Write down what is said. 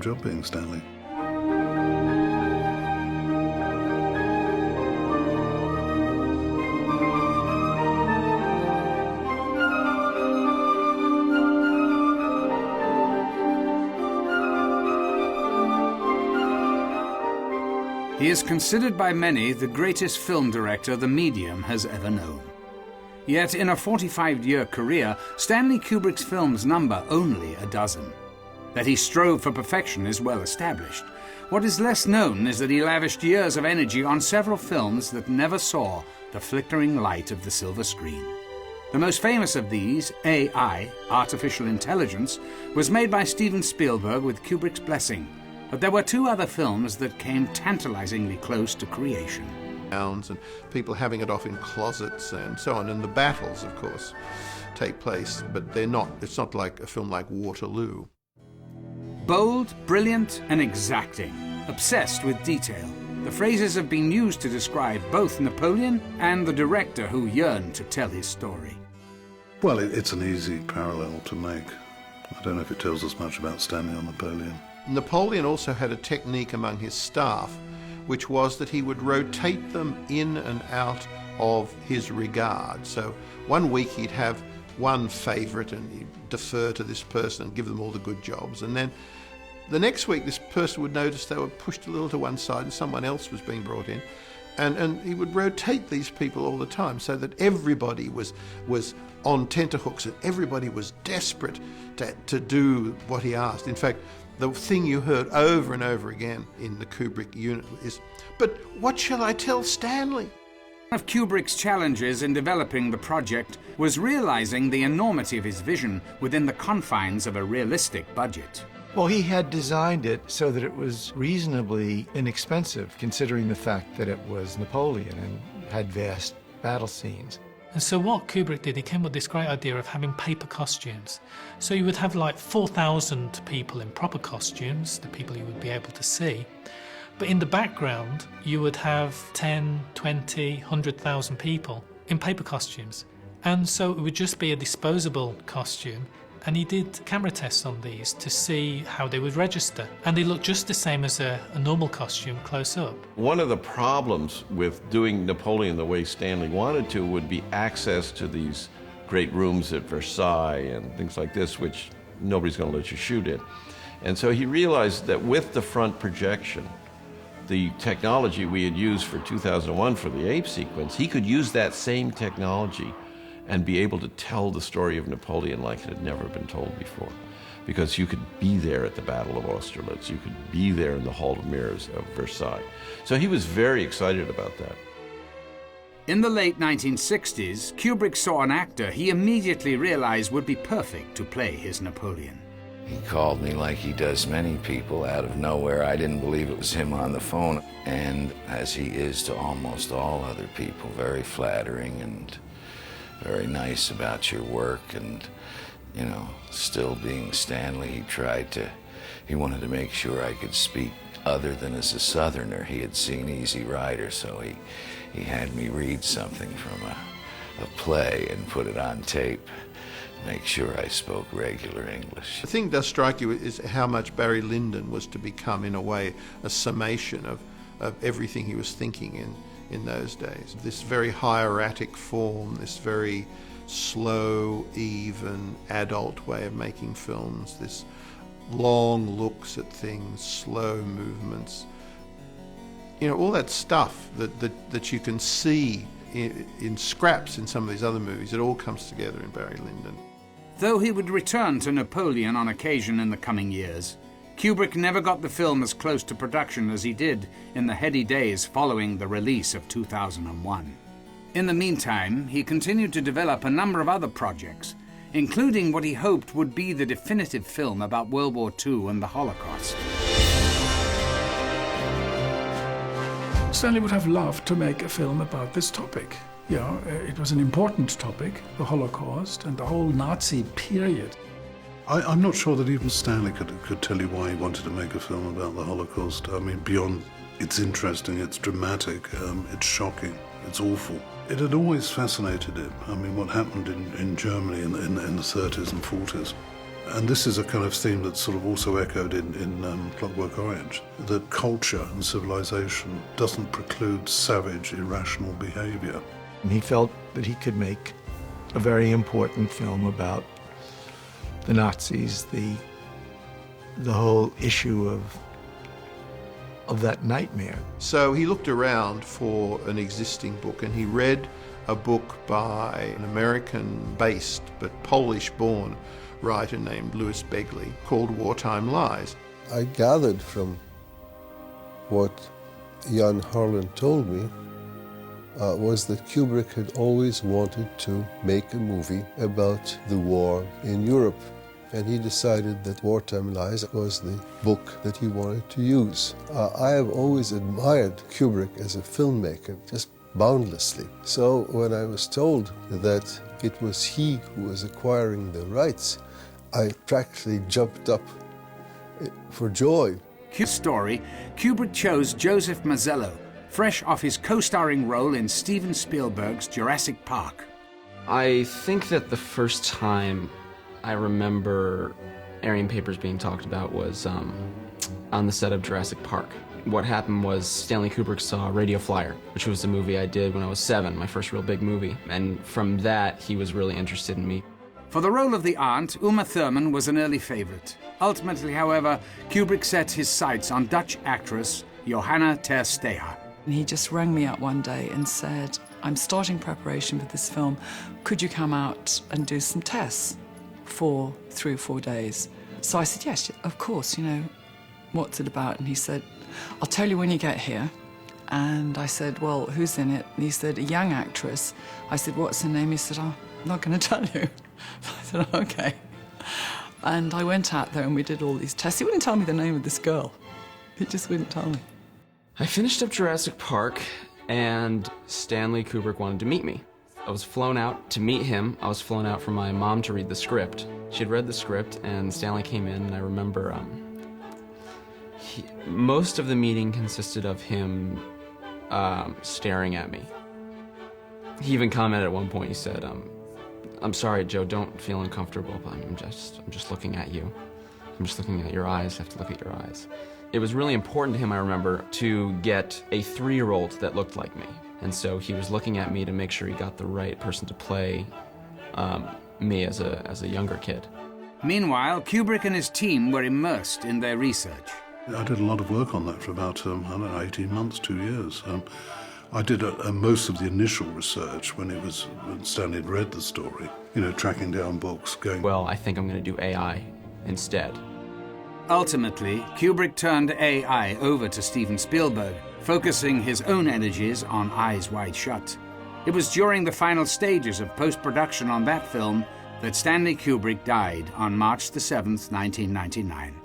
job being Stanley. He is considered by many the greatest film director the medium has ever known. Yet in a 45-year career, Stanley Kubrick's films number only a dozen. That he strove for perfection is well established. What is less known is that he lavished years of energy on several films that never saw the flickering light of the silver screen. The most famous of these, AI, Artificial Intelligence, was made by Steven Spielberg with Kubrick's blessing. But there were two other films that came tantalizingly close to creation. And people having it off in closets and so on. And the battles, of course, take place, but it's not like a film like Waterloo. Bold, brilliant, and exacting, obsessed with detail. The phrases have been used to describe both Napoleon and the director who yearned to tell his story. Well, it's an easy parallel to make. I don't know if it tells us much about Stanley or Napoleon. Napoleon also had a technique among his staff, which was that he would rotate them in and out of his regard. So one week he'd have one favourite and he'd defer to this person and give them all the good jobs. And then the next week this person would notice they were pushed a little to one side and someone else was being brought in. And he would rotate these people all the time so that everybody was on tenterhooks and everybody was desperate to do what he asked. In fact, the thing you heard over and over again in the Kubrick unit is, "But what shall I tell Stanley?" One of Kubrick's challenges in developing the project was realizing the enormity of his vision within the confines of a realistic budget. Well, he had designed it so that it was reasonably inexpensive, considering the fact that it was Napoleon and had vast battle scenes. And so what Kubrick did, he came up with this great idea of having paper costumes. So you would have like 4,000 people in proper costumes, the people you would be able to see. But in the background, you would have 10, 20, 100,000 people in paper costumes. And so it would just be a disposable costume. And he did camera tests on these to see how they would register. And they looked just the same as a normal costume close up. One of the problems with doing Napoleon the way Stanley wanted to would be access to these great rooms at Versailles and things like this, which nobody's going to let you shoot in. And so he realized that with the front projection, the technology we had used for 2001 for the ape sequence, he could use that same technology and be able to tell the story of Napoleon like it had never been told before. Because you could be there at the Battle of Austerlitz, you could be there in the Hall of Mirrors of Versailles. So he was very excited about that. In the late 1960s, Kubrick saw an actor he immediately realized would be perfect to play his Napoleon. He called me like he does many people out of nowhere. I didn't believe it was him on the phone. And as he is to almost all other people, very flattering and very nice about your work, and, you know, still being Stanley, he wanted to make sure I could speak other than as a Southerner. He had seen Easy Rider, so he had me read something from a play and put it on tape, make sure I spoke regular English. The thing that does strike you is how much Barry Lyndon was to become, in a way, a summation of everything he was thinking in those days. This very hieratic form, this very slow, even, adult way of making films, this long looks at things, slow movements. You know, all that stuff that you can see in scraps in some of these other movies, it all comes together in Barry Lyndon. Though he would return to Napoleon on occasion in the coming years, Kubrick never got the film as close to production as he did in the heady days following the release of 2001. In the meantime, he continued to develop a number of other projects, including what he hoped would be the definitive film about World War II and the Holocaust. Stanley would have loved to make a film about this topic. You know, it was an important topic, the Holocaust and the whole Nazi period. I'm not sure that even Stanley could tell you why he wanted to make a film about the Holocaust. I mean, beyond it's interesting, it's dramatic, it's shocking, it's awful. It had always fascinated him. I mean, what happened in Germany in the 30s and 40s. And this is a kind of theme that's sort of also echoed in Clockwork Orange, that culture and civilization doesn't preclude savage, irrational behavior. And he felt that he could make a very important film about the Nazis, the whole issue of that nightmare. So he looked around for an existing book, and he read a book by an American-based but Polish-born writer named Louis Begley called Wartime Lies. I gathered from what Jan Harlan told me was that Kubrick had always wanted to make a movie about the war in Europe. And he decided that Wartime Lies was the book that he wanted to use. I have always admired Kubrick as a filmmaker, just boundlessly. So when I was told that it was he who was acquiring the rights, I practically jumped up for joy. Story, Kubrick chose Joseph Mazzello, fresh off his co-starring role in Steven Spielberg's Jurassic Park. I think that the first time I remember Aryan Papers being talked about was on the set of Jurassic Park. What happened was Stanley Kubrick saw Radio Flyer, which was a movie I did when I was 7, my first real big movie. And from that, he was really interested in me. For the role of the aunt, Uma Thurman was an early favorite. Ultimately, however, Kubrick set his sights on Dutch actress Johanna ter Steger. He just rang me up one day and said, I'm starting preparation for this film. Could you come out and do some tests for 3 or 4 days? So I said, yes, of course, you know, what's it about? And he said, I'll tell you when you get here. And I said, well, who's in it? And he said, a young actress. I said, what's her name? He said, I'm not going to tell you. I said, okay. And I went out there and we did all these tests. He wouldn't tell me the name of this girl. He just wouldn't tell me. I finished up Jurassic Park, and Stanley Kubrick wanted to meet me. I was flown out to meet him. I was flown out for my mom to read the script. She had read the script, and Stanley came in, and I remember most of the meeting consisted of him staring at me. He even commented at one point, he said, I'm sorry, Joe, don't feel uncomfortable, but I'm just looking at you. I'm just looking at your eyes. I have to look at your eyes. It was really important to him, I remember, to get a 3-year-old that looked like me. And so he was looking at me to make sure he got the right person to play me as a younger kid. Meanwhile, Kubrick and his team were immersed in their research. I did a lot of work on that for about, 18 months, 2 years. I did most of the initial research when Stanley had read the story, you know, tracking down books, going, well, I think I'm going to do AI instead. Ultimately, Kubrick turned AI over to Steven Spielberg, focusing his own energies on Eyes Wide Shut. It was during the final stages of post-production on that film that Stanley Kubrick died on March the 7th, 1999.